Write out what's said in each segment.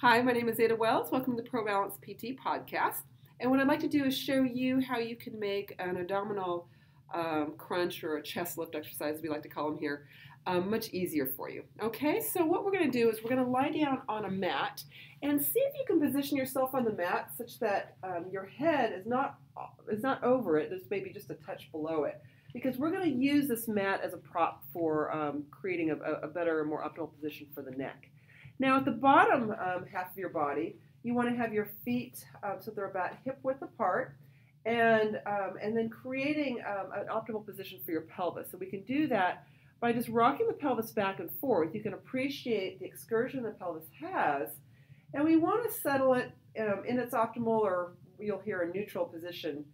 Hi, my name is Ada Wells. Welcome to the ProBalance PT podcast. And what I'd like to do is show you how you can make an abdominal crunch or a chest lift exercise, we like to call them here, much easier for you. Okay, so what we're going to do is we're going to lie down on a mat and see if you can position yourself on the mat such that your head is not over it, it's maybe just a touch below it. Because we're going to use this mat as a prop for creating a better, more optimal position for the neck. Now at the bottom half of your body, you want to have your feet so they're about hip width apart, and then creating an optimal position for your pelvis. So we can do that by just rocking the pelvis back and forth. You can appreciate the excursion the pelvis has, and we want to settle it in its optimal, or you'll hear a neutral position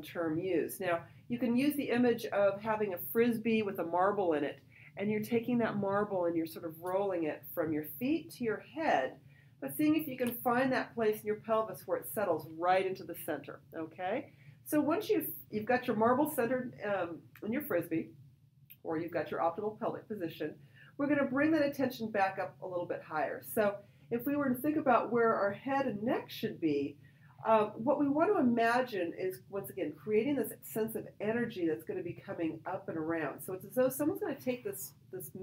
term used. Now you can use the image of having a frisbee with a marble in it, and you're taking that marble and you're sort of rolling it from your feet to your head, but seeing if you can find that place in your pelvis where it settles right into the center, okay? So once you've got your marble centered in your frisbee, or you've got your optimal pelvic position, we're going to bring that attention back up a little bit higher. So if we were to think about where our head and neck should be, what we want to imagine is, once again, creating this sense of energy that's going to be coming up and around. So it's as though someone's going to take this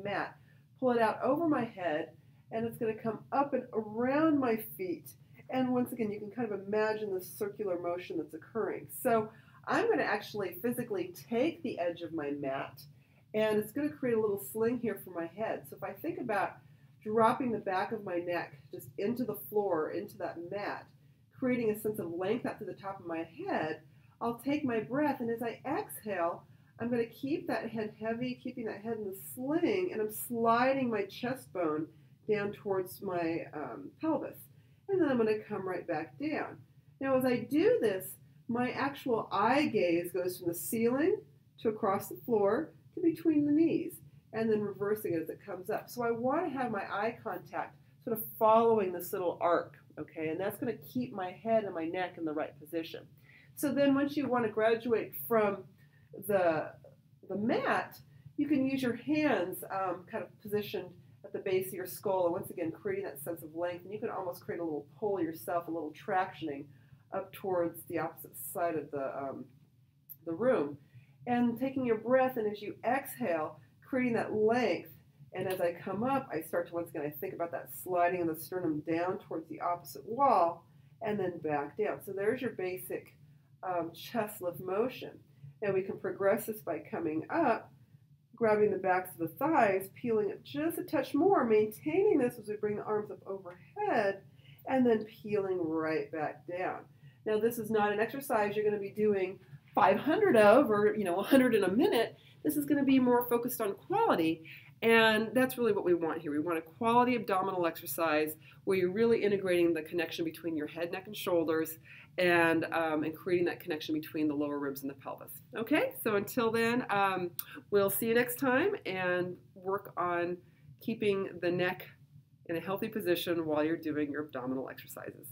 mat, pull it out over my head, and it's going to come up and around my feet. And once again, you can kind of imagine this circular motion that's occurring. So I'm going to actually physically take the edge of my mat, and it's going to create a little sling here for my head. So if I think about dropping the back of my neck just into the floor, into that mat, creating a sense of length up to the top of my head, I'll take my breath, and as I exhale, I'm going to keep that head heavy, keeping that head in the sling, and I'm sliding my chest bone down towards my pelvis. And then I'm going to come right back down. Now as I do this, my actual eye gaze goes from the ceiling to across the floor to between the knees, and then reversing it as it comes up. So I want to have my eye contact sort of following this little arc, okay? And that's going to keep my head and my neck in the right position. So then once you want to graduate from the mat, you can use your hands kind of positioned at the base of your skull, and once again creating that sense of length. And you can almost create a little pull yourself, a little tractioning up towards the opposite side of the room. And taking your breath, and as you exhale, creating that length. And as I come up, I start to, once again, I think about that sliding of the sternum down towards the opposite wall and then back down. So there's your basic chest lift motion. Now we can progress this by coming up, grabbing the backs of the thighs, peeling it just a touch more, maintaining this as we bring the arms up overhead, and then peeling right back down. Now this is not an exercise you're going to be doing 500 of, or 100 in a minute. This is going to be more focused on quality. And that's really what we want here. We want a quality abdominal exercise where you're really integrating the connection between your head, neck, and shoulders, and creating that connection between the lower ribs and the pelvis. Okay, so until then, we'll see you next time, and work on keeping the neck in a healthy position while you're doing your abdominal exercises.